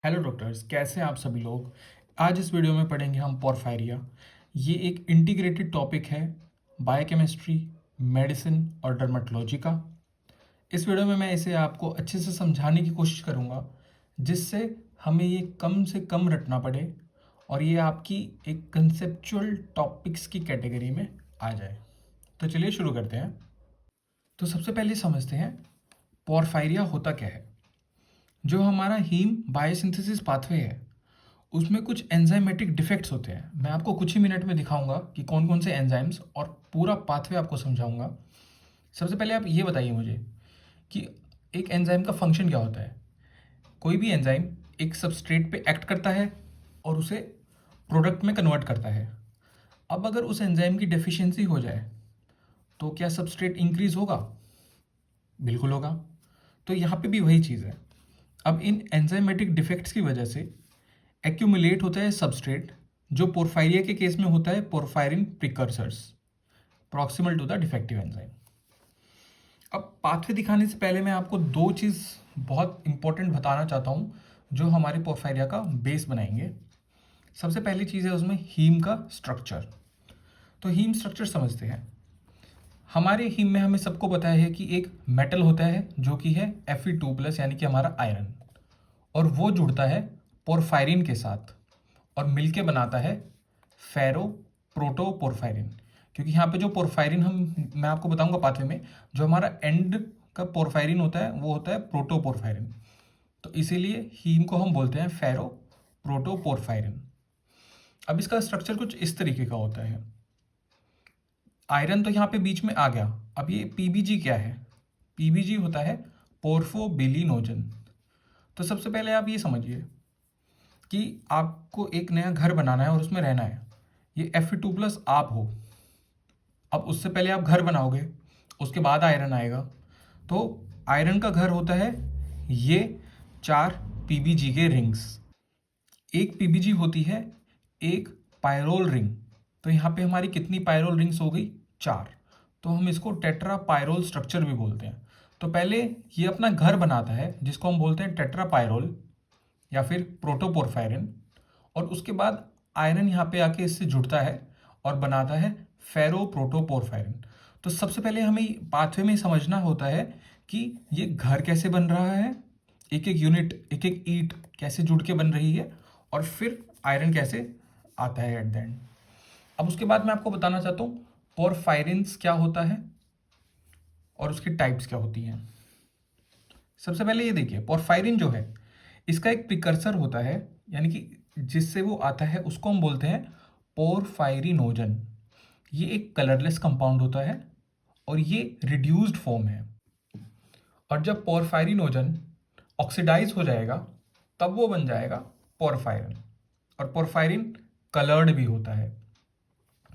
Hello doctors, कैसे हैं आप सभी लोग। आज इस वीडियो में पढ़ेंगे हम पोरफायरिया। ये एक इंटीग्रेटेड टॉपिक है बायोकेमिस्ट्री, मेडिसिन और डर्मेटोलॉजी का। इस वीडियो में मैं इसे आपको अच्छे से समझाने की कोशिश करूँगा, जिससे हमें ये कम से कम रटना पड़े और ये आपकी एक कंसेप्चुअल टॉपिक्स की कैटेगरी में आ जाए। तो चलिए शुरू करते हैं। तो सबसे पहले समझते हैं पोरफायरिया होता क्या है। जो हमारा हीम बायोसिंथेसिस पाथवे है, उसमें कुछ एंजाइमेटिक डिफेक्ट्स होते हैं। मैं आपको कुछ ही मिनट में दिखाऊंगा कि कौन कौन से एंजाइम्स, और पूरा पाथवे आपको समझाऊंगा। सबसे पहले आप ये बताइए मुझे कि एक एंजाइम का फंक्शन क्या होता है। कोई भी एंजाइम एक सबस्ट्रेट पे एक्ट करता है और उसे प्रोडक्ट में कन्वर्ट करता है। अब अगर उस एंजाइम की डेफिशिएंसी हो जाए तो क्या सबस्ट्रेट इंक्रीज होगा? बिल्कुल होगा। तो यहाँ पे भी वही चीज़ है। अब इन एंजाइमेटिक डिफेक्ट्स की वजह से एक्यूमुलेट होता है सबस्ट्रेट, जो पोरफायरिया के केस में होता है porphyrin precursors proximal to the defective enzyme. अब पाथवे दिखाने से पहले मैं आपको दो चीज़ बहुत इंपॉर्टेंट बताना चाहता हूँ, जो हमारे पोरफायरिया का बेस बनाएंगे। सबसे पहली चीज़ है उसमें हीम का स्ट्रक्चर। तो हीम स्ट्रक्चर समझते हैं। हमारे हीम में हमें सबको पता है कि एक मेटल होता है जो कि है Fe2+, यानी कि हमारा आयरन, और वो जुड़ता है पोरफायरिन के साथ और मिलके बनाता है फेरो प्रोटोपोरफायरिन। क्योंकि यहाँ पे जो पोरफायरिन मैं आपको बताऊंगा पाथवे में, जो हमारा एंड का पोरफायरिन होता है वो होता है प्रोटोपोरफायरिन। तो इसीलिए हीम को हम बोलते हैं फेरो प्रोटोपोरफायरिन। अब इसका स्ट्रक्चर कुछ इस तरीके का होता है। आयरन तो यहाँ पे बीच में आ गया। अब ये पीबीजी क्या है? पीबीजी होता है पोर्फोबिलिनोजन। तो सबसे पहले आप ये समझिए कि आपको एक नया घर बनाना है और उसमें रहना है। ये Fe2+ आप हो। अब उससे पहले आप घर बनाओगे, उसके बाद आयरन आएगा। तो आयरन का घर होता है ये 4 पीबीजी के रिंग्स। एक पीबीजी होती है एक पायरोल रिंग। तो यहाँ पे हमारी कितनी पायरोल रिंग्स हो गई? 4। तो हम इसको टेट्रा पायरोल स्ट्रक्चर भी बोलते हैं। तो पहले ये अपना घर बनाता है, जिसको हम बोलते हैं टेट्रा पायरोल या फिर प्रोटोपोरफायरिन, और उसके बाद आयरन यहाँ पे आके इससे जुड़ता है और बनाता है फेरो प्रोटोपोरफायरिन। तो सबसे पहले हमें पाथवे में समझना होता है कि ये घर कैसे बन रहा है, एक एक यूनिट, एक एक ईंट कैसे जुड़ के बन रही है, और फिर आयरन कैसे आता है एट द एंड। अब उसके बाद मैं आपको बताना चाहता हूँ पोरफायरिन्स क्या होता है और उसकी टाइप्स क्या होती हैं। सबसे पहले ये देखिए, पोरफायरिन जो है इसका एक प्रिकर्सर होता है, यानी कि जिससे वो आता है उसको हम बोलते हैं पोरफायरिनोजन। ये एक कलरलेस कंपाउंड होता है और ये रिड्यूस्ड फॉर्म है। और जब पोरफायरिनोजन ऑक्सीडाइज हो जाएगा तब वो बन जाएगा पोरफायरिन। और पोरफायरिन कलर्ड भी होता है।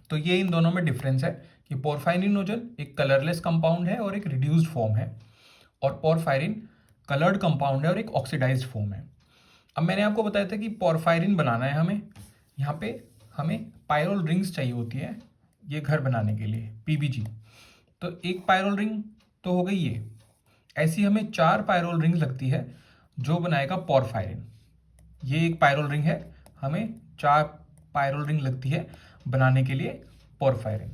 तो ये इन दोनों में डिफरेंस है कि पोरफायरिनोजन एक कलरलेस कंपाउंड है और एक रिड्यूस्ड फॉर्म है, और पोरफायरिन कलर्ड कंपाउंड है और एक ऑक्सीडाइज्ड फॉर्म है। अब मैंने आपको बताया था कि पोरफायरिन बनाना है हमें। यहाँ पे हमें पायरोल रिंग्स चाहिए होती है ये घर बनाने के लिए, पीबीजी। तो एक पायरोल रिंग तो हो गई ये। ऐसी हमें 4 पायरोल रिंग लगती है जो बनाएगा पोरफायरिन। ये एक पायरोल रिंग है, हमें 4 पायरोल रिंग लगती है बनाने के लिए पोरफायरिन।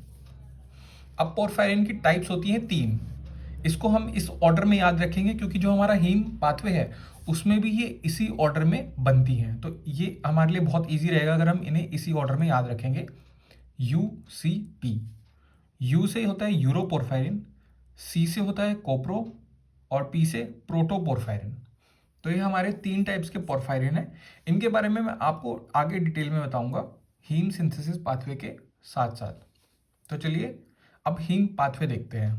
अब पोरफायरिन की टाइप्स होती हैं 3। इसको हम इस ऑर्डर में याद रखेंगे क्योंकि जो हमारा हीम पाथवे है उसमें भी ये इसी ऑर्डर में बनती हैं। तो ये हमारे लिए बहुत इजी रहेगा अगर हम इन्हें इसी ऑर्डर में याद रखेंगे। You C P. यू से होता है यूरोपोरफायरिन, सी से होता है कोप्रो, और पी से प्रोटोपोरफायरिन। तो ये हमारे 3 टाइप्स के पोरफायरिन हैं। इनके बारे में मैं आपको आगे डिटेल में बताऊंगा हीम सिंथेसिस पाथवे के साथ साथ। तो चलिए अब हीम पाथवे देखते हैं।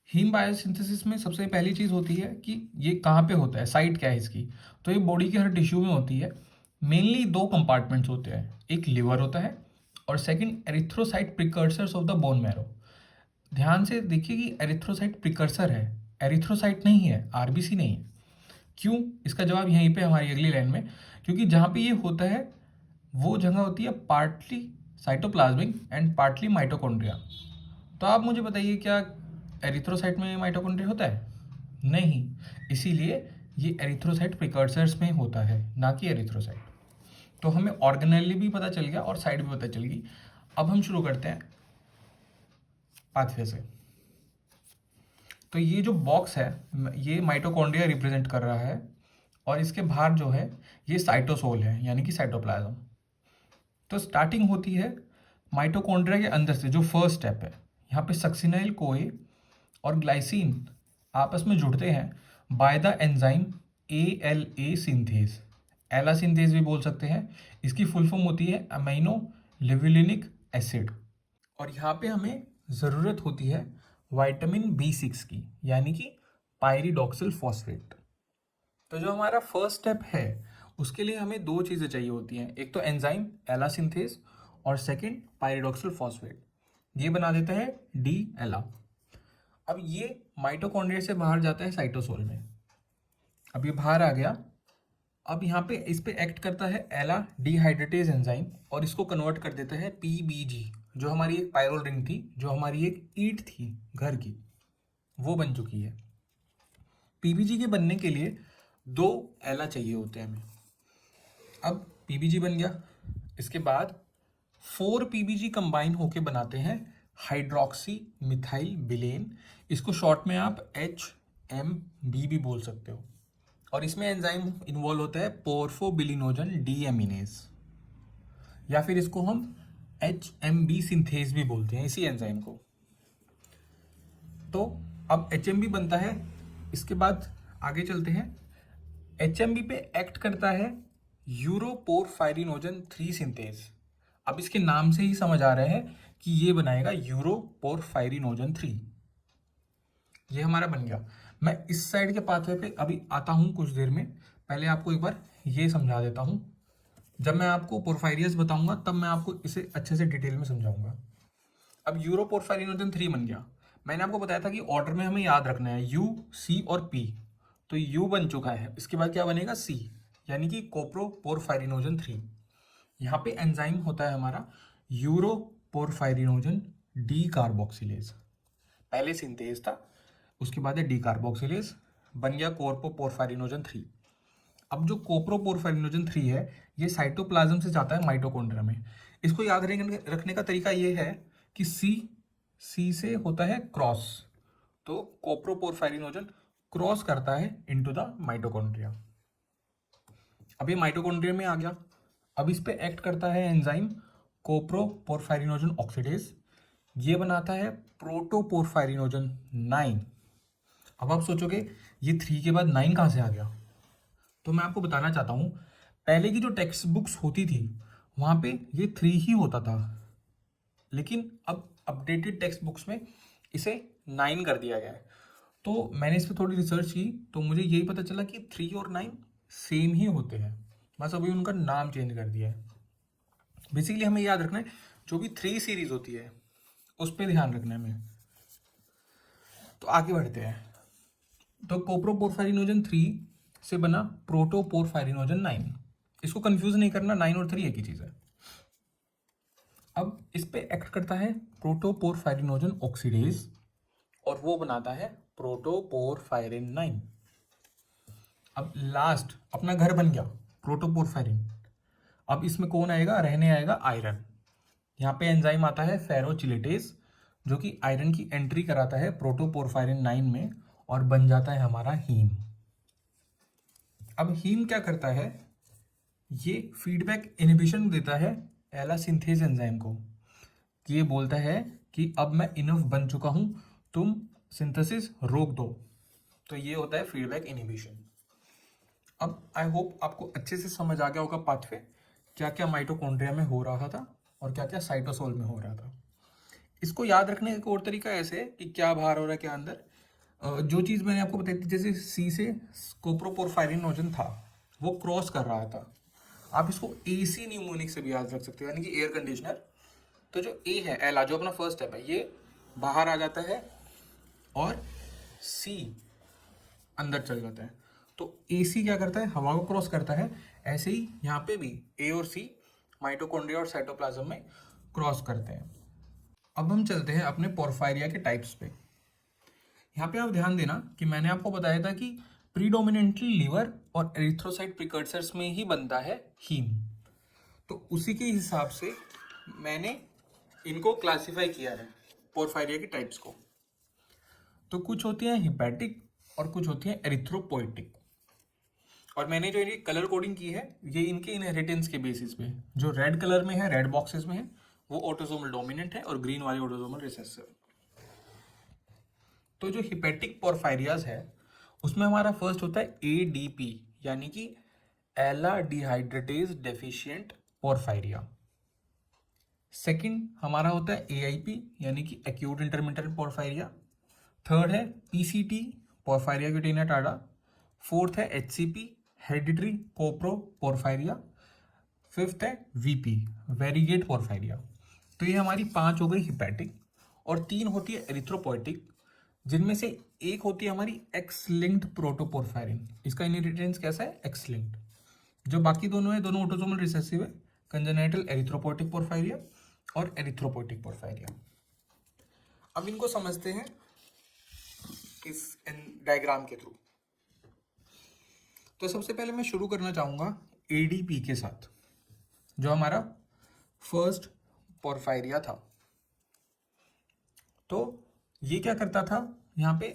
हीम बायोसिंथेसिस में सबसे पहली चीज़ होती है कि ये कहाँ पे होता है, साइट क्या है इसकी। तो ये बॉडी के हर टिश्यू में होती है। मेनली 2 कंपार्टमेंट्स होते हैं, एक लिवर होता है और second erythrocyte precursors of the bone marrow. ध्यान से देखिए कि एरिथ्रोसाइट प्रिकर्सर है, एरिथ्रोसाइट नहीं है, आरबीसी नहीं है। क्यों? इसका जवाब यहीं पे हमारी अगली लाइन में। क्योंकि जहाँ पे ये होता है वो जगह होती है partly cytoplasmic and partly mitochondria. तो आप मुझे बताइए, क्या एरिथ्रोसाइट में माइटोकॉन्ड्रिया होता है? नहीं। इसीलिए ये एरिथ्रोसाइट प्रिकर्सर्स में होता है, ना कि एरिथ्रोसाइट। तो हमें ऑर्गेनेली भी पता चल गया और साइट भी पता चल गई। अब हम शुरू करते हैं पाथवे से। तो ये जो बॉक्स है ये माइटोकॉन्ड्रिया रिप्रेजेंट कर रहा है और इसके बाहर जो है ये साइटोसोल है, यानी कि साइटोप्लाज्म। तो स्टार्टिंग होती है माइटोकॉन्ड्रिया के अंदर से, जो फर्स्ट स्टेप है। यहाँ पे सक्सिनाइल कोए और ग्लाइसिन आपस में जुड़ते हैं by the enzyme ALA synthase. एला सिंथेज भी बोल सकते हैं। इसकी फुल फॉर्म होती है अमीनो लिविलिनिक एसिड। और यहाँ पे हमें ज़रूरत होती है विटामिन B6 की, यानी कि पायरिडॉक्सिल फॉस्फेट। तो जो हमारा फर्स्ट स्टेप है उसके लिए हमें दो चीज़ें चाहिए होती हैं, एक तो एंजाइम एला सिंथेज और सेकंड पायरिडॉक्सिल फॉस्फेट। ये बना देता है डी एला। अब ये माइटोकॉन्ड्रिया से बाहर जाता है साइटोसोल में। अब ये बाहर आ गया। अब यहाँ पे इस पे एक्ट करता है एला डिहाइड्रेटेज एंजाइम और इसको कन्वर्ट कर देता है PBG, जो हमारी एक पायरोल रिंग थी, जो हमारी एक ईंट थी घर की, वो बन चुकी है। PBG के बनने के लिए 2 एला चाहिए होते हैं हमें। अब PBG बन गया। इसके बाद 4 PBG कंबाइन होके बनाते हैं हाइड्रोक्सी मिथाइल बिलेन। इसको शॉर्ट में आप HMB भी बोल सकते हो। और इसमें एंजाइम इन्वॉल्व होता है पोर्फोबिलिनोजन डीएमिनेज, या फिर इसको हम HMB सिंथेज भी बोलते हैं इसी एंजाइम को। तो अब HMB बनता है। इसके बाद आगे चलते हैं। HMB पे एक्ट करता है यूरोपोरफायरिनोजन 3 सिंथेज। अब इसके नाम से ही समझ आ रहा है कि ये बनाएगा यूरोपोरफायरिनोजन 3। ये हमारा बन गया। मैं इस साइड के पाथवे पे अभी आता हूँ कुछ देर में। पहले आपको एक बार ये समझा देता हूँ। जब मैं आपको पोरफायरियस बताऊंगा तब मैं आपको इसे अच्छे से डिटेल में समझाऊंगा। अब यूरोपोरफायरिनोजन 3 बन गया। मैंने आपको बताया था कि ऑर्डर में हमें याद रखना है U, C और P। तो U बन चुका है। इसके बाद क्या बनेगा C, यानी कि कोप्रोपोरफायरिनोजन 3। यहाँ पे एंजाइम होता है हमारा यूरोपोरफायरिनोजन डी कार्बोक्सिलेज। पहले सिंथेज था, उसके बाद है डी कार्बोक्सिलेज, बन गया कोप्रोपोरफायरिनोजन 3। अब जो कोप्रोपोरफायरिनोजन 3 है ये साइटोप्लाज्म से जाता है माइटोकॉन्ड्रिया में। इसको याद रखने का तरीका ये है कि C से होता है क्रॉस, तो कोप्रोपोरफायरिनोजन क्रॉस करता है इनटू द माइटोकॉन्ड्रिया। अब ये माइटोकॉन्ड्रिया में आ गया। अब इस पे एक्ट करता है एंजाइम कोप्रोपोरफायरिनोजन ऑक्सीडेज। ये बनाता है प्रोटोपोरफायरिनोजन 9। अब आप सोचोगे ये 3 के बाद 9 कहाँ से आ गया? तो मैं आपको बताना चाहता हूँ, पहले की जो टेक्स्ट बुक्स होती थी वहाँ पे ये 3 ही होता था, लेकिन अब अपडेटेड टेक्स्ट बुक्स में इसे 9 कर दिया गया है। तो मैंने इस पर थोड़ी रिसर्च की तो मुझे यही पता चला कि 3 और 9 सेम ही होते हैं, बस अभी उनका नाम चेंज कर दिया है। बेसिकली हमें याद रखना है जो भी 3 सीरीज होती है उस पर ध्यान रखना है हमें। तो आगे बढ़ते हैं। तो कोप्रोपोरफायरिनोजन 3 से बना प्रोटोपोरफायरिनोजन 9। इसको कंफ्यूज नहीं करना, 9 और 3 एक ही चीज है। अब इस पे एक्ट करता है प्रोटोपोरफायरिनोजन ऑक्सीडेज और वो बनाता है प्रोटोपोरफायरिन 9। अब लास्ट अपना घर बन गया प्रोटोपोरफायरिन। अब इसमें कौन आएगा? रहने आएगा आयरन। यहाँ पे एंजाइम आता है फेरोचिलेटेज जो कि आयरन की एंट्री कराता है प्रोटोपोरफायरिन 9 में और बन जाता है हमारा हीम। अब हीम क्या करता है? ये फीडबैक इनहिबिशन देता है एला सिंथेज एंजाइम को, कि ये बोलता है कि अब मैं इनफ बन चुका हूं, तुम सिंथेसिस रोक दो। तो ये होता है फीडबैक इनहिबिशन। अब आई होप आपको अच्छे से समझ आ गया होगा पाथवे, क्या क्या माइटोकॉन्ड्रिया में हो रहा था और क्या क्या साइटोसोल में हो रहा था। इसको याद रखने का और तरीका ऐसे है कि क्या बाहर हो रहा है क्या अंदर। जो चीज़ मैंने आपको बताई थी, जैसे C से कोप्रोपोरफायरिनोजन था वो क्रॉस कर रहा था, आप इसको AC न्यूमोनिक से भी याद रख सकते हो, यानी कि एयर कंडीशनर। तो जो A है एला, जो अपना फर्स्ट स्टेप है, ये बाहर आ जाता है और C अंदर चल जाता है। तो AC क्या करता है? हवा को क्रॉस करता है। ऐसे ही यहाँ पे भी A और C माइटोकॉन्ड्रिया और साइटोप्लाज्म में क्रॉस करते हैं। अब हम चलते हैं अपने पोरफायरिया के टाइप्स पे। यहाँ पे आप ध्यान देना कि मैंने आपको बताया था कि प्रीडोमिनेंटली लिवर और एरिथ्रोसाइट प्रिकर्सर्स में ही बनता है हीम। तो उसी के हिसाब से मैंने इनको क्लासिफाई किया है पोरफायरिया की टाइप्स को। तो कुछ होती हैं हिपैटिक और कुछ होती हैं एरिथ्रोपोइटिक। और मैंने जो ये कलर कोडिंग की है ये इनके इनहेरिटेंस के बेसिस पे, जो रेड कलर में है, रेड बॉक्सेस में है, वो ऑटोसोमल डोमिनेंट है और ग्रीन वाले ऑटोसोमल रिसेसिव। तो जो हिपैटिक पोरफायरियाज है उसमें हमारा फर्स्ट होता है एडीपी, यानी कि एला डिहाइड्रेटेज डेफिशिएंट पोरफायरिया। सेकंड हमारा होता है एआईपी, यानी कि एक्यूट इंटरमिटेंट पोरफायरिया। थर्ड है पीसीटी, पोरफायरिया क्यूटेनिया टाडा। फोर्थ है एचसीपी, हेरिडिटरी कोप्रो पोरफायरिया। फिफ्थ है वीपी, वेरीगेट पोरफायरिया। तो ये हमारी 5 हो गई हिपैटिक, और 3 होती है एरिथ्रोपोइटिक, जिनमें से एक होती है हमारी एक्स लिंक्ड प्रोटोपोरफायरिन। इसका इनहेरिटेंस कैसा है? X linked. जो बाकी दोनों है, दोनों ऑटोसोमल रिसेसिव है, कंजेनाइटल एरिथ्रोपोइटिक पोरफायरिया और एरिथ्रोपोइटिक पोरफायरिया। अब इनको समझते हैं इस डायग्राम के थ्रू। तो सबसे पहले मैं शुरू करना चाहूँगा एडीपी के साथ, जो हमारा फर्स्ट पोरफायरिया था। तो ये क्या करता था, यहाँ पे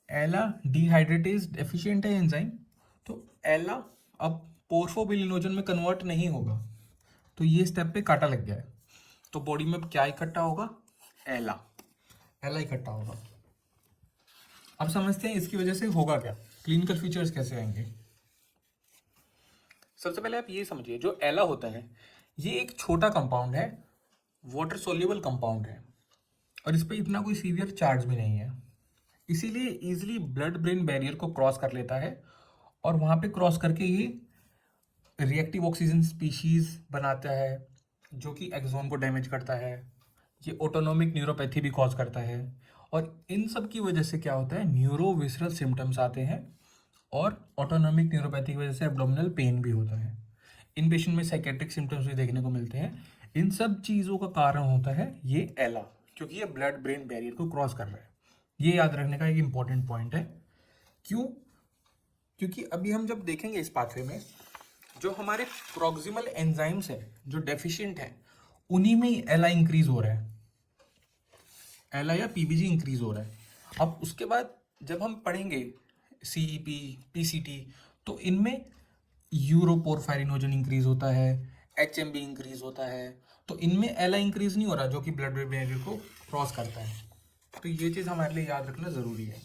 एला डिहाइड्रेटेज डेफिशिएंट है एंजाइम, तो एला अब पोर्फोबिलिनोजन में कन्वर्ट नहीं होगा, तो ये स्टेप पे काटा लग गया है। तो बॉडी में क्या इकट्ठा होगा? एला इकट्ठा होगा। अब समझते हैं इसकी वजह से होगा क्या, क्लिनिकल फीचर्स कैसे आएंगे। सबसे पहले आप ये समझिए, जो एला होता है ये एक छोटा कंपाउंड है, वाटर सोल्यूबल कंपाउंड है, और इस पर इतना कोई सीवियर चार्ज भी नहीं है, इसीलिए इजीली ब्लड ब्रेन बैरियर को क्रॉस कर लेता है, और वहाँ पे क्रॉस करके ये रिएक्टिव ऑक्सीजन स्पीशीज बनाता है, जो कि एक्सोन को डैमेज करता है। ये ऑटोनोमिक न्यूरोपैथी भी कॉज करता है, और इन सब की वजह से क्या होता है, न्यूरोविसरल सिम्टम्स आते हैं, और ऑटोनोमिक न्यूरोपैथी की वजह से एब्डोमिनल पेन भी होता है। इन पेशेंट में साइकेट्रिक सिम्टम्स भी देखने को मिलते हैं। इन सब चीज़ों का कारण होता है ये एला, क्योंकि ये ब्लड ब्रेन बैरियर को क्रॉस कर रहा है। ये याद रखने का एक इंपॉर्टेंट पॉइंट है। क्यों? क्योंकि अभी हम जब देखेंगे इस पाथवे में, जो हमारे प्रॉक्सिमल एंजाइम्स हैं जो डेफिशिएंट हैं, उन्हीं में ही एला इंक्रीज हो रहा है, एला या पीबीजी इंक्रीज हो रहा है। अब उसके बाद जब हम पढ़ेंगे सीईपी, पीसीटी, तो इनमें यूरोपोरफायरिनोजन इंक्रीज होता है, एचएमबी इंक्रीज होता है, तो इनमें एला इंक्रीज नहीं हो रहा, जो कि ब्लड ब्रेन बैरियर को क्रॉस करता है। तो ये चीज़ हमारे लिए याद रखना ज़रूरी है।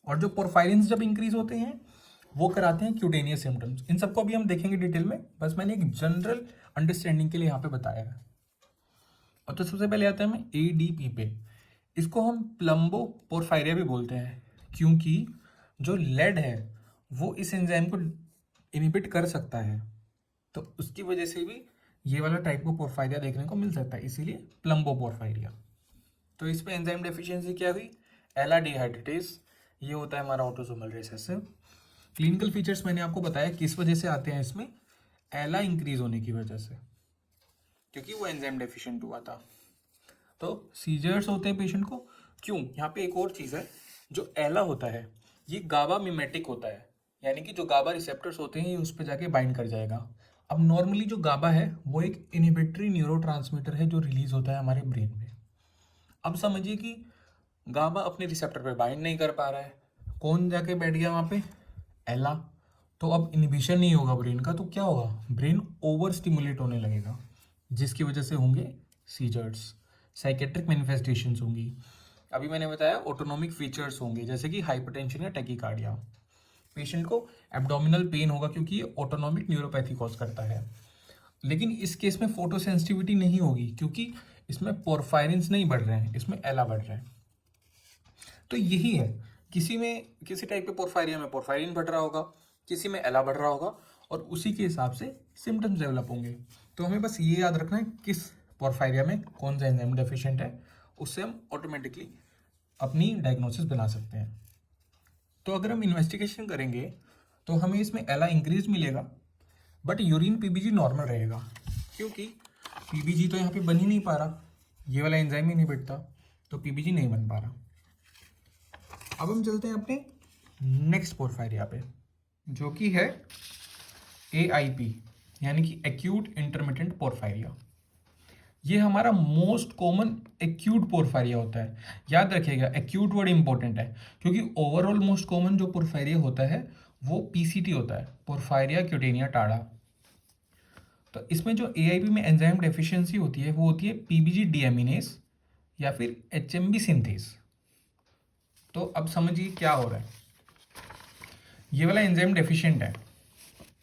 और जो पोरफायरिन्स जब इंक्रीज होते हैं वो कराते हैं क्यूटेनियस सिम्टम्स। इन सबको अभी हम देखेंगे डिटेल में, बस मैंने एक जनरल अंडरस्टैंडिंग के लिए यहाँ पे बताया है। और तो सबसे पहले आता है हमें एडीपी पे। इसको हम प्लम्बो पोरफायरिया भी बोलते हैं, क्योंकि जो लेड है वो इस एंजाइम को इनहिबिट कर सकता है, तो उसकी वजह से भी ये वाला टाइप को पोरफायरिया देखने को मिल सकता है, इसीलिए प्लम्बो पोरफायरिया। तो इस पे एंजाइम डेफिशिएंसी क्या हुई? एला डिहाइड्रेटेज, ये होता है हमारा ऑटोसोमल रिसेसिव। क्लिनिकल फीचर्स मैंने आपको बताया किस वजह से आते हैं इसमें, एला इंक्रीज होने की वजह से, क्योंकि वो एंजाइम डेफिशिएंट हुआ था। तो सीजर्स होते हैं पेशेंट को, क्यों? यहाँ पे एक और चीज़ है, जो एला होता है ये गाबा मिमेटिक होता है, यानी कि जो गाबा रिसेप्टर्स होते हैं ये उस पर जाके बाइंड कर जाएगा। अब नॉर्मली जो गाबा है वो एक इनहिबिटरी न्यूरोट्रांसमीटर है जो रिलीज होता है हमारे ब्रेन में। अब समझिए कि गाबा अपने रिसेप्टर पे बाइंड नहीं कर पा रहा है, कौन जाके बैठ गया वहाँ पे? एला। तो अब इनहिबिशन नहीं होगा ब्रेन का, तो क्या होगा? ब्रेन ओवर स्टिमुलेट होने लगेगा, जिसकी वजह से होंगे सीजर्स, साइकेट्रिक मैनिफेस्टेशंस होंगी। अभी मैंने बताया ऑटोनोमिक फीचर्स होंगे, जैसे कि हाइपरटेंशन या टैकीकार्डिया। पेशेंट को एब्डोमिनल पेन होगा, क्योंकि ये ऑटोनोमिक न्यूरोपैथी कॉज करता है। लेकिन इस केस में फोटोसेंसिटिविटी नहीं होगी, क्योंकि इसमें पोरफायरिन्स नहीं बढ़ रहे हैं, इसमें एला बढ़ रहे हैं। तो यही है, किसी टाइप के पोरफायरिया में पोरफायरिन बढ़ रहा होगा, किसी में एला बढ़ रहा होगा, और उसी के हिसाब से सिम्टम्स डेवलप होंगे। तो हमें बस ये याद रखना है किस पोरफायरिया में कौन सा एंजाइम डेफिशिएंट है, उससे हम ऑटोमेटिकली अपनी डायग्नोसिस बना सकते हैं। तो अगर हम इन्वेस्टिगेशन करेंगे तो हमें इसमें एला इंक्रीज मिलेगा, बट यूरिन पीबीजी नॉर्मल रहेगा, क्योंकि पीबीजी तो यहाँ पे बन ही नहीं पा रहा, ये वाला एंजाइम ही नहीं बैठता, तो पीबीजी नहीं बन पा रहा। अब हम चलते हैं अपने नेक्स्ट पोरफायरिया पे, जो कि है AIP यानी कि एक्यूट इंटरमिटेंट पोरफायरिया। ये हमारा मोस्ट कॉमन एक्यूट पोरफायरिया होता है। याद रखिएगा, एक्यूट वर्ड इंपॉर्टेंट है, क्योंकि ओवरऑल मोस्ट कॉमन जो पोरफायरिया होता है वो PCT होता है, पोरफायरिया क्यूटेनिया टाडा। तो इसमें जो AIP में एंजाइम डेफिशिएंसी होती है वो होती है PBG डीएमिनेस या फिर HMB सिंथेस। तो अब समझिए क्या हो रहा है। ये वाला एंजाइम डेफिशिएंट है,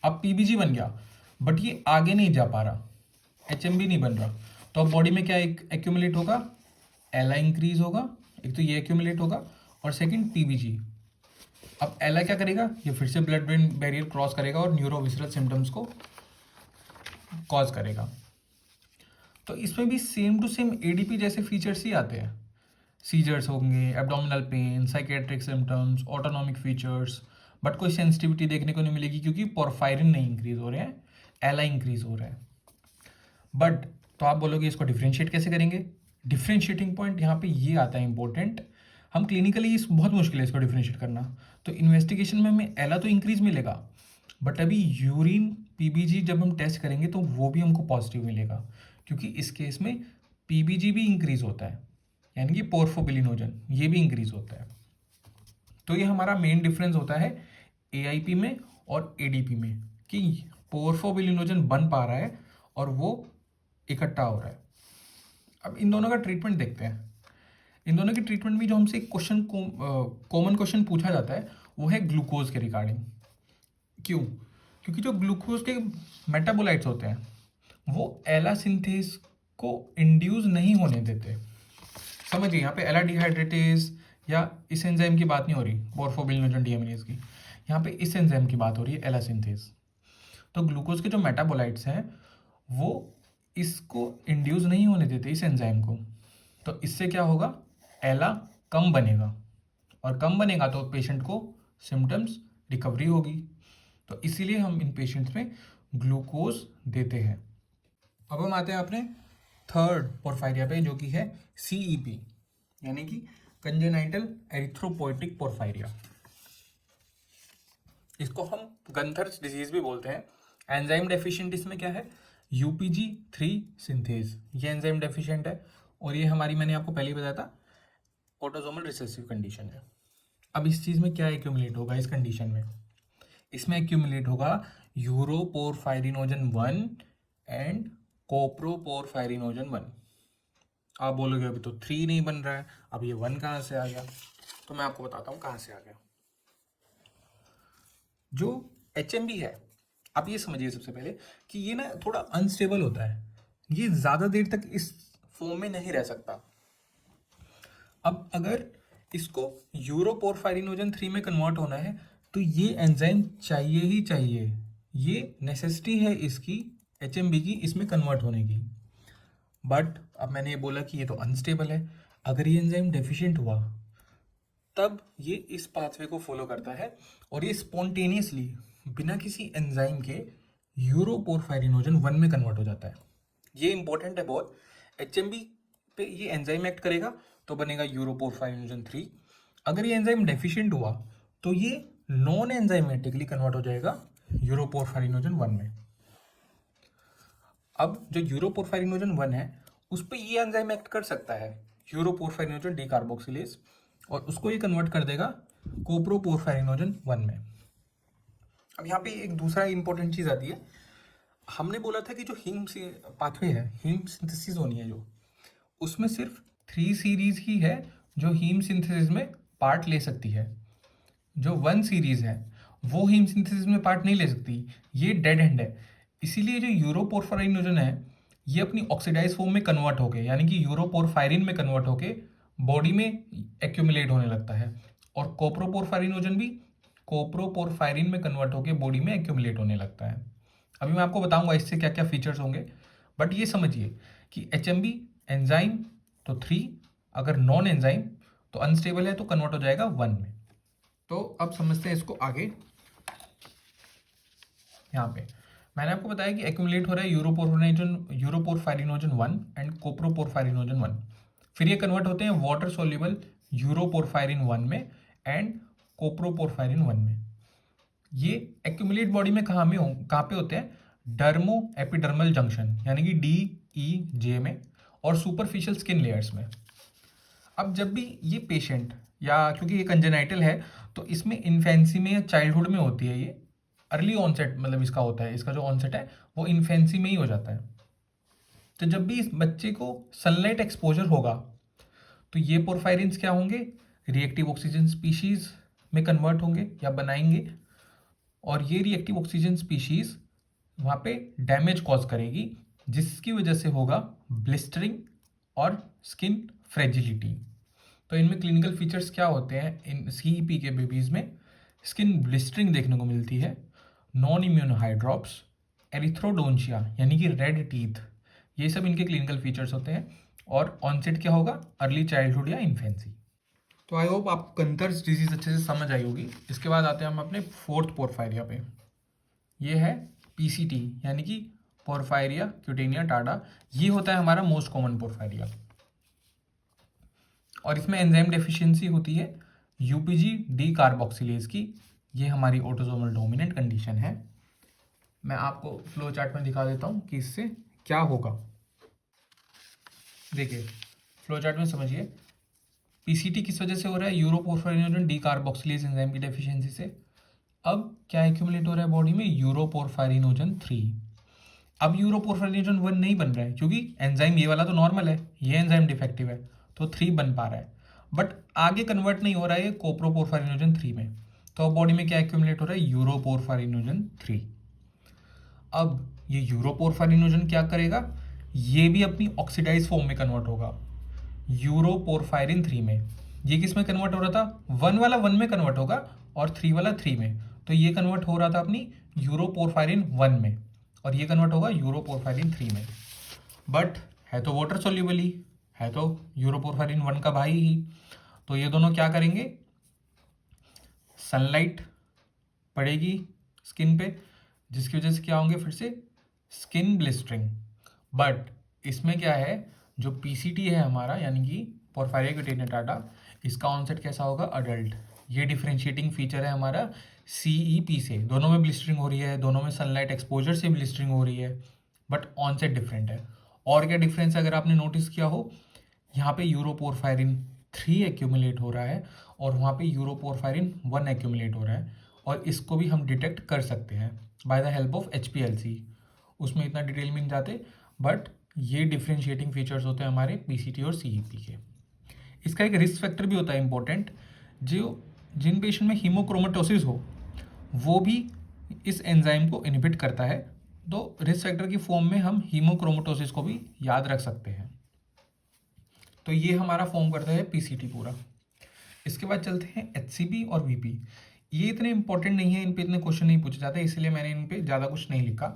अब PBG बन गया, बट ये आगे नहीं जा पा रहा, HMB नहीं बन रहा। तो अब बॉडी में क्या एक्यूमुलेट होगा, एला इंक्रीज होगा, एक तो ये एक्यूमुलेट होगा, और सेकंड PBG। अब एला क्या करेगा, ये फिर से ब्लड ब्रेन बैरियर क्रॉस करेगा और न्यूरोविसरल सिम्टम्स को कॉज करेगा। तो इसमें भी सेम टू सेम ADP जैसे फीचर्स ही आते हैं। सीजर्स होंगे, abdominal pain, psychiatric symptoms, autonomic features, but कोई सेंसिटिविटी देखने को नहीं मिलेगी क्योंकि पोरफायरिन नहीं इंक्रीज हो रहे हैं, एला इंक्रीज हो रहा है। बट तो आप बोलोगे इसको डिफ्रेंशिएट कैसे करेंगे। डिफ्रेंशिएटिंग पॉइंट यहाँ पे ये आता है इंपॉर्टेंट। हम क्लिनिकली इस बहुत मुश्किल है इसको डिफ्रेंशिएट करना। तो इन्वेस्टिगेशन में हमें एला तो इंक्रीज मिलेगा, बट अभी यूरिन PBG जब हम टेस्ट करेंगे तो वो भी हमको पॉजिटिव मिलेगा, क्योंकि इस केस में PBG भी इंक्रीज होता है, यानी कि पोर्फोबिलिनोजन ये भी इंक्रीज होता है। तो ये हमारा मेन डिफरेंस होता है AIP में और ADP में, कि पोर्फोबिलिनोजन बन पा रहा है और वो इकट्ठा हो रहा है। अब इन दोनों का ट्रीटमेंट देखते हैं। इन दोनों के ट्रीटमेंट में जो हमसे क्वेश्चन कॉमन क्वेश्चन पूछा जाता है वो है ग्लूकोज के रिगार्डिंग। क्यों? क्योंकि जो ग्लूकोज के मेटाबोलाइट्स होते हैं वो एला सिंथेस को इंड्यूस नहीं होने देते। समझिए, यहाँ पे एला डिहाइड्रेटेज या इस एंजाइम की बात नहीं हो रही, पोर्फोबिलिनोजन डीएमिनेज की, यहाँ पे इस एंजाइम की बात हो रही है, एला सिंथेस। तो ग्लूकोज के जो मेटाबोलाइट्स हैं वो इसको इंड्यूस नहीं होने देते, इस एंजाइम को। तो इससे क्या होगा, एला कम बनेगा, और कम बनेगा तो पेशेंट को सिम्टम्स रिकवरी होगी। तो इसीलिए हम इन पेशेंट्स में ग्लूकोज देते हैं। अब हम आते हैं अपने थर्ड पोरफायरिया पे, जो कि है CEP यानी कि कंजेनाइटल एरिथ्रोपोइटिक पोरफायरिया। इसको हम गंथर्स डिजीज भी बोलते हैं। एंजाइम डेफिशिएंट इसमें क्या है, UPG3 सिंथेज, ये एंजाइम डेफिशिएंट है, और ये हमारी, मैंने आपको पहले ही बताया था, ऑटोसोमल रिसेसिव कंडीशन है। अब इस चीज़ में क्या एक्यूमुलेट होगा इस कंडीशन में, इसमें एक्यूमुलेट होगा यूरोपोरफायरिनोजन 1 एंड कोप्रोपोरफायरिनोजन 1। आप बोलोगे अभी तो 3 नहीं बन रहा है, अब ये 1 कहाँ से आ गया? तो मैं आपको बताता हूँ कहाँ से आ गया। जो HMB है, आप ये समझिए सबसे पहले कि ये ना थोड़ा अनस्टेबल होता है, ये ज़्यादा देर तक इस फॉर्म में नहीं रह सकता। अब अगर इसको यूरोपोरफायरिनोजन 3 में कन्वर्ट होना है तो ये एंजाइम चाहिए ही चाहिए, ये नेसेसिटी है इसकी, HMB की, इसमें कन्वर्ट होने की। बट अब मैंने ये बोला कि ये तो अनस्टेबल है, अगर ये एंजाइम डेफिशिएंट हुआ तब ये इस पाथवे को फॉलो करता है और ये स्पॉन्टेनियसली बिना किसी एंजाइम के यूरोपोरफायरिनोजन 1 में कन्वर्ट हो जाता है। ये इंपॉर्टेंट है बहुत। HMB पे ये एंजाइम एक्ट करेगा तो बनेगा यूरोपोरफायरिनोजन 3। अगर ये एंजाइम डेफिशिएंट हुआ तो ये नॉन एंजाइमेटिकली कन्वर्ट हो जाएगा यूरोपोरफायरिनोजन 1 में। अब जो यूरोपोरफायरिनोजन 1 है उस पर ये एंजाइम एक्ट कर सकता है, यूरोपोरफायरिनोजन डीकार्बोक्सिलेज, और उसको ये कन्वर्ट कर देगा कोप्रोपोरफायरिनोजन 1 में। अब यहाँ पे एक दूसरा इंपॉर्टेंट चीज़ आती है। हमने बोला था कि जो हीम पाथवे है, हीम सिंथेसिस होनी है जो, उसमें सिर्फ 3 सीरीज ही है जो हीम सिंथेसिस में पार्ट ले सकती है। जो 1 सीरीज है वो हीम सिंथेसिस में पार्ट नहीं ले सकती, ये डेड एंड है। इसीलिए जो यूरोपोरफायरिनोजन है ये अपनी ऑक्सीडाइज फॉर्म में कन्वर्ट होके, यानी कि यूरोपोरफायरिन में कन्वर्ट होके बॉडी में एक्यूमुलेट होने लगता है, और कोप्रोपोरफायरिनोजन भी कोप्रोपोरफायरिन में कन्वर्ट होके बॉडी में एक्यूमुलेट होने लगता है। अभी मैं आपको बताऊंगा इससे क्या क्या फीचर्स होंगे, बट ये समझिए कि HMB एंजाइम तो 3, अगर नॉन एंजाइम तो अनस्टेबल है तो कन्वर्ट हो जाएगा 1 में। तो अब समझते हैं इसको आगे। यहाँ पे मैंने आपको बताया कि एक्यूमुलेट हो रहा है यूरोपोरफायरिनोजन 1 एंड कोप्रोपोरफायरिनोजन 1, फिर ये कन्वर्ट होते हैं वाटर सोल्यूबल यूरोपोरफायरिन 1 में एंड कोप्रोपोरफायरिन 1 में। ये एक्यूमुलेट बॉडी में कहाँ पे होते हैं? डर्मो एपिडर्मल जंक्शन यानी कि DEJ में और सुपरफिशियल स्किन लेयर्स में। अब जब भी ये पेशेंट, या क्योंकि ये कंजेनाइटल है तो इसमें इन्फेंसी में या चाइल्डहुड में होती है, ये अर्ली ऑनसेट मतलब इसका होता है, इसका जो ऑनसेट है वो इन्फेंसी में ही हो जाता है। तो जब भी इस बच्चे को सनलाइट एक्सपोजर होगा तो ये पोरफायरिन्स क्या होंगे? रिएक्टिव ऑक्सीजन स्पीशीज में कन्वर्ट होंगे या बनाएंगे, और ये रिएक्टिव ऑक्सीजन स्पीशीज वहाँ पे डैमेज कॉज करेगी, जिसकी वजह से होगा ब्लिस्टरिंग और स्किन फ्रेजिलिटी। तो इनमें क्लिनिकल फीचर्स क्या होते हैं? इन CEP के बेबीज़ में स्किन ब्लिस्टरिंग देखने को मिलती है, नॉन इम्यून हाई ड्रॉप्स, एरिथ्रोडोंशिया यानी कि रेड टीथ, ये सब इनके क्लिनिकल फीचर्स होते हैं। और ऑनसेट क्या होगा? अर्ली चाइल्डहुड या इन्फेंसी। तो आई होप आपको कंथर्स डिजीज अच्छे से समझ आई होगी। इसके बाद आते हैं हम अपने फोर्थ पोरफायरिया पे। ये है PCT यानी कि पोरफायरिया क्यूटेनिया टाडा। ये होता है हमारा मोस्ट कॉमन पोरफायरिया, और इसमें एंजाइम डेफिशिएंसी होती है UPG डी कार्बोक्सिलेज की। ये हमारी ऑटोसोमल डोमिनेंट कंडीशन है। मैं आपको फ्लो चार्ट में दिखा देता हूँ कि इससे क्या होगा। देखिए फ्लो चार्ट में समझिए, PCT किस वजह से हो रहा है? यूरोपोरफायरिनोजन डी कार्बोक्सिलेज एंजाइम की डेफिशिएंसी से। अब क्या एक्यूमुलेट हो रहा है बॉडी में? यूरोपोरफायरिनोजन 3। अब यूरोपोरफायरिनोजन 1 नहीं बन रहा है क्योंकि एंजाइम ये वाला तो नॉर्मल है, ये एंजाइम डिफेक्टिव है, तो 3 बन पा रहा है, बट आगे कन्वर्ट नहीं हो रहा है ये कोप्रोपोरफायरिनोजन 3 में। तो अब बॉडी में क्या एक्यूमुलेट हो रहा है? यूरोपोरफायरिनोजन 3। अब ये यूरोपोरफायरिनोजन क्या करेगा? ये भी अपनी ऑक्सीडाइज फॉर्म में कन्वर्ट होगा यूरोपोरफायरिन 3 में। ये किस में कन्वर्ट हो रहा था? 1 वाला 1 में कन्वर्ट होगा और 3 वाला 3 में। तो ये कन्वर्ट हो रहा था अपनी यूरोपोरफायरिन 1 में, और ये कन्वर्ट होगा यूरोपोरफायरिन 3 में। बट है तो वाटर सोल्यूबल ही, है तो यूरोपोरफायरिन 1 का भाई ही। तो ये दोनों क्या करेंगे? सनलाइट पड़ेगी स्किन पे, जिसकी वजह से क्या होंगे? फिर से स्किन ब्लिस्टरिंग। बट इसमें क्या है, जो PCT है हमारा यानी कि पोरफायरिया क्यूटेनिया टाडा, इसका ऑनसेट कैसा होगा? अडल्ट। ये डिफरेंशिएटिंग फीचर है हमारा CEP से। दोनों में ब्लिस्टरिंग हो रही है, दोनों में सनलाइट एक्सपोजर से ब्लिस्टरिंग हो रही है, बट ऑनसेट डिफरेंट है। और क्या डिफरेंस है अगर आपने नोटिस किया हो? यहाँ पे यूरोपोरफायरिन 3 एक्यूमुलेट हो रहा है और वहाँ पे यूरोपोरफायरिन 1 एक्यूमुलेट हो रहा है, और इसको भी हम डिटेक्ट कर सकते हैं by the help of HPLC। उसमें इतना डिटेल में नहीं जाते, बट ये डिफरेंशिएटिंग फीचर्स होते हैं हमारे PCT और CEP के। इसका एक रिस्क फैक्टर भी होता है इंपॉर्टेंट, जो जिन पेशेंट में हीमोक्रोमेटोसिस हो वो भी इस एंजाइम को इनहिबिट करता है। तो रिस्क फैक्टर की फॉर्म में हम हीमोक्रोमेटोसिस को भी याद रख सकते हैं। तो ये हमारा फॉर्म करता है PCT पूरा। इसके बाद चलते हैं HCP और VP। ये इतने इंपॉर्टेंट नहीं है, इन पे इतने क्वेश्चन नहीं पूछे जाते, इसलिए मैंने इन पे ज़्यादा कुछ नहीं लिखा।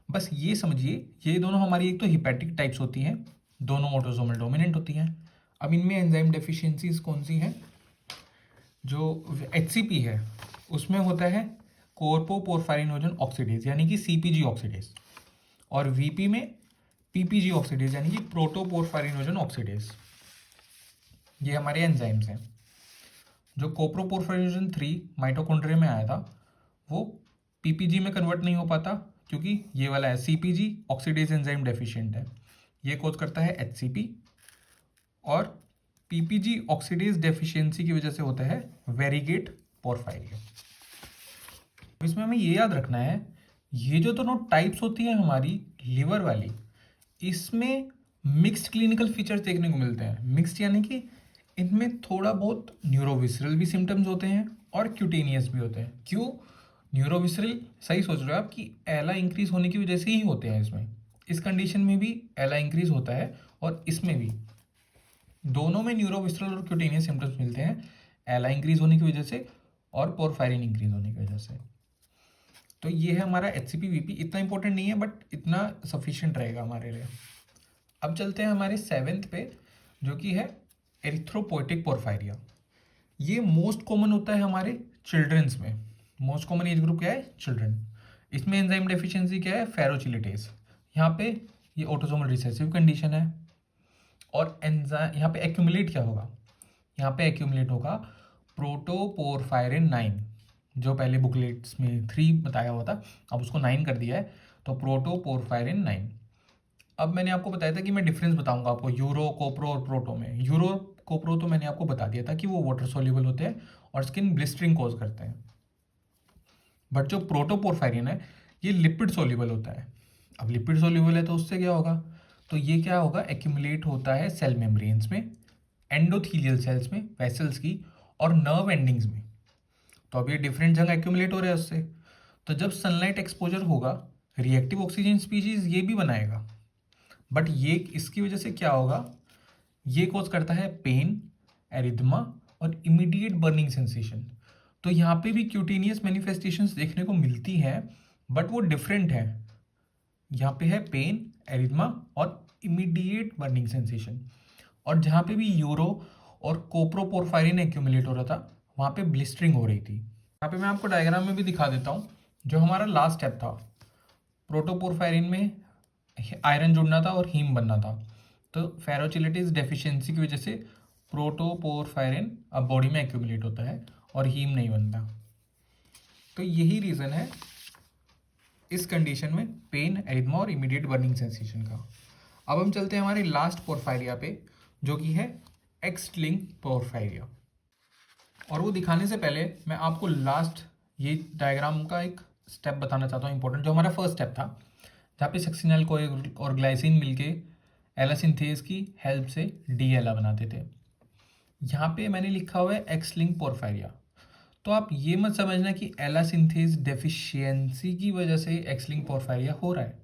बस ये समझिए, ये दोनों हमारी एक तो हिपैटिक टाइप्स होती हैं, दोनों ऑटोसोमल डोमिनेंट होती हैं। अब इनमें एंजाइम डेफिशिएंसीज कौन सी हैं? जो HCP है उसमें होता है कोर्पोपोरफायरिनोजन ऑक्सीडेज यानी कि CPG ऑक्सीडेज, और VP में PPG ऑक्सीडेज यानी कि प्रोटोपोरफायरिनोजन ऑक्सीडेज। ये हमारे एंजाइम्स हैं। जो कोप्रोपोरफायरिनोजन 3 माइटोकॉन्ड्रिया में आया था वो PPG में कन्वर्ट नहीं हो पाता क्योंकि ये वाला है CPG ऑक्सीडेज एंजाइम डेफिशिएंट है। ये कोज करता है HCP, और PPG ऑक्सीडेज डेफिशिएंसी की वजह से होता है वेरीगेट पोरफायरिया। इसमें हमें ये याद रखना है, ये जो दोनों टाइप्स होती हैं हमारी लिवर वाली, इसमें मिक्स्ड क्लिनिकल फीचर्स देखने को मिलते हैं। मिक्स्ड यानी कि इनमें थोड़ा बहुत न्यूरोविसरल भी सिम्टम्स होते हैं और क्यूटेनियस भी होते हैं। क्यों न्यूरोविसरल? सही सोच रहे हो आप कि एला इंक्रीज होने की वजह से ही होते हैं। इसमें इस कंडीशन में भी एला इंक्रीज होता है और इसमें भी, दोनों में न्यूरोविसरल और क्यूटेनियस सिम्टम्स मिलते हैं, एला इंक्रीज होने की वजह से और पोरफायरिन इंक्रीज होने की वजह से। तो ये है हमारा HCP VP। इतना इंपॉर्टेंट नहीं है बट इतना सफिशिएंट रहेगा हमारे लिए। अब चलते हैं हमारे 7th पे, जो कि है एरिथ्रोपोएटिक पोरफायरिया। ये मोस्ट कॉमन होता है हमारे चिल्ड्रंस में। मोस्ट कॉमन एज ग्रुप क्या है? चिल्ड्रन। इसमें एंजाइम डेफिशिएंसी क्या है? फेरोचिलिटेज। यहाँ पे ये ऑटोसोमल रिसेसिव कंडीशन है, और एंजाइम यहाँ पे एक्यूमुलेट क्या होगा? यहाँ पे एक्यूमुलेट होगा प्रोटोपोरफायरिन 9, जो पहले बुकलेट्स में 3 बताया हुआ था, अब उसको 9 कर दिया है, तो प्रोटोपोरफायरिन 9। अब मैंने आपको बताया था कि मैं डिफरेंस बताऊंगा आपको यूरो, कोप्रो और प्रोटो में। यूरो, कोप्रो तो मैंने आपको बता दिया था कि वो वाटर सोल्यूबल होते हैं और स्किन ब्लिस्टरिंग कॉज करते हैं, बट जो प्रोटोपोरफायरिन है ये लिपिड सोल्यूबल होता है। अब लिपिड सोल्यूबल है तो उससे क्या होगा, तो ये क्या होगा, एक्यूमुलेट होता है सेल मेम्ब्रेन्स में, एंडोथीलियल सेल्स में, वेसल्स की, और नर्व एंडिंग्स में। तो अब ये डिफरेंट जगह एक्यूमुलेट हो रहा है उससे। तो जब सनलाइट एक्सपोजर होगा, रिएक्टिव ऑक्सीजन स्पीशीज ये भी बनाएगा, बट ये इसकी वजह से क्या होगा, ये कॉज करता है पेन, एरिथमा और इमीडिएट बर्निंग सेंसेशन। तो यहाँ पे भी क्यूटेनियस मैनिफेस्टेशंस देखने को मिलती है, बट वो डिफरेंट है। यहाँ पे है पेन, एरिथमा और इमीडिएट बर्निंग सेंसेशन। और जहाँ पे भी यूरो और कोप्रोपोरफायरिन एक्यूमुलेट हो रहा था, वहाँ पे ब्लिस्टरिंग हो रही थी। यहाँ पे मैं आपको डायग्राम में भी दिखा देता हूँ, जो हमारा लास्ट स्टेप था। प्रोटोपोरफायरिन में आयरन जुड़ना था और हीम बनना था, तो फेरोचिलेटेज डेफिशिएंसी की वजह से प्रोटोपोरफायरिन अब बॉडी में एक्यूमुलेट होता है और हीम नहीं बनता। तो यही रीज़न है इस कंडीशन में पेन, एरिथमा और इमीडिएट बर्निंग सेंसेशन का। अब हम चलते हैं हमारे लास्ट पोरफायरिया पे, जो कि है एक्स लिंक पोरफायरिया। और वो दिखाने से पहले मैं आपको लास्ट ये डायग्राम का एक स्टेप बताना चाहता हूँ इंपॉर्टेंट, जो हमारा फर्स्ट स्टेप था, जहाँ पे सक्सिनल और ग्लाइसिन मिलके एला सिंथेज की हेल्प से डी एला बनाते थे। यहाँ पे मैंने लिखा हुआ है एक्स लिंक पोरफायरिया। तो आप ये मत समझना कि एला सिंथेज डेफिशिएंसी की वजह से एक्स लिंक पोरफायरिया हो रहा है,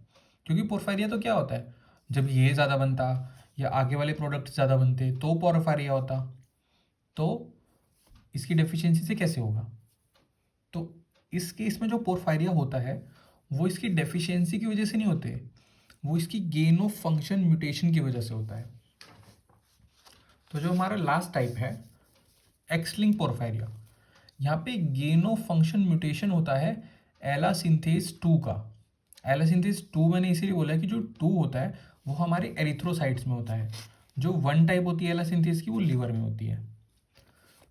क्योंकि पोरफायरिया तो क्या होता है, जब ये ज़्यादा बनता या आगे वाले प्रोडक्ट ज़्यादा बनते तो पोरफायरिया होता। तो इसकी डेफिशिएंसी से कैसे होगा, तो इस केस में जो पोरफायरिया होता है वो इसकी डेफिशिएंसी की वजह से नहीं होते, वो इसकी गेन ऑफ फंक्शन म्यूटेशन की वजह से होता है। तो जो हमारा लास्ट टाइप है एक्स लिंक पोरफायरिया, यहाँ पे गेन ऑफ फंक्शन म्यूटेशन होता है एला सिंथेज 2 का। एला सिंथेज 2 मैंने इसीलिए बोला है कि जो 2 होता है वो हमारे एरिथ्रोसाइट्स में होता है, जो 1 टाइप होती है एला सिंथेज की वो लीवर में होती है।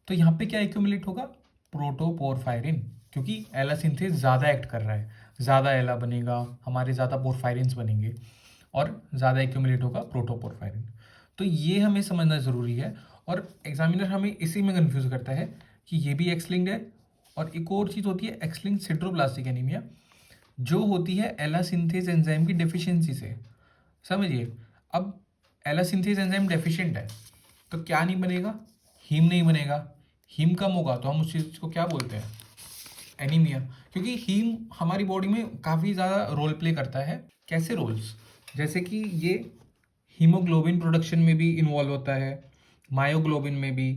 तो यहाँ पे क्या एक्यूमुलेट होगा, प्रोटोपोरफायरिन, क्योंकि एला सिंथेज ज़्यादा एक्ट कर रहा है, ज़्यादा एला बनेगा, हमारे ज़्यादा पोरफायरिन्स बनेंगे और ज़्यादा एक्यूमुलेट होगा प्रोटोपोरफायरिन। तो ये हमें समझना ज़रूरी है, और एग्जामिनर हमें इसी में कन्फ्यूज़ करता है कि ये भी एक्स लिंक्ड है। और एक और चीज़ होती है एक्स लिंक्ड सिट्रोप्लास्टिक एनीमिया, जो होती है एला सिंथेज एंजाइम की डेफिशिएंसी से। समझिए, अब एला सिंथेज एंजाइम डेफिशिएंट है तो क्या नहीं बनेगा, हीम नहीं बनेगा। हीम कम होगा तो हम उस चीज़ को क्या बोलते हैं, एनीमिया, क्योंकि हीम हमारी बॉडी में काफ़ी ज़्यादा रोल प्ले करता है। कैसे रोल्स, जैसे कि ये हीमोग्लोबिन प्रोडक्शन में भी इन्वॉल्व होता है, मायोग्लोबिन में भी,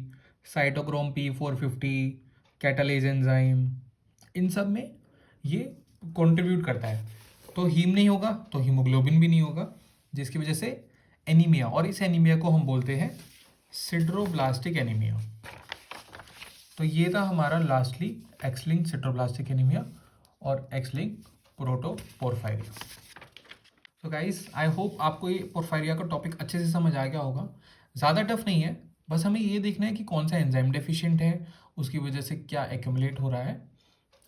साइटोक्रोम P450, कैटालेज एंजाइम, इन सब में ये कंट्रीब्यूट करता है। तो हीम नहीं होगा तो हीमोग्लोबिन भी नहीं होगा, जिसकी वजह से एनीमिया, और इस एनीमिया को हम बोलते हैं सिड्रोब्लास्टिक एनीमिया। तो ये था हमारा लास्टली एक्स लिंक सिट्रोब्लास्टिक एनीमिया और एक्स लिंक प्रोटोपोरफायरिया। तो गाइस, आई होप आपको ये पोरफायरिया का टॉपिक अच्छे से समझ आ गया होगा। ज़्यादा टफ नहीं है, बस हमें ये देखना है कि कौन सा एंजाइम डेफिशिएंट है, उसकी वजह से क्या एक्यूमुलेट हो रहा है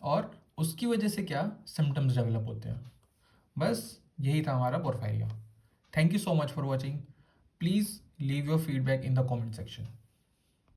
और उसकी वजह से क्या सिम्टम्स डेवलप होते हैं। बस यही था हमारा porphyria. Thank you so much for watching. Please leave your feedback in the comment section.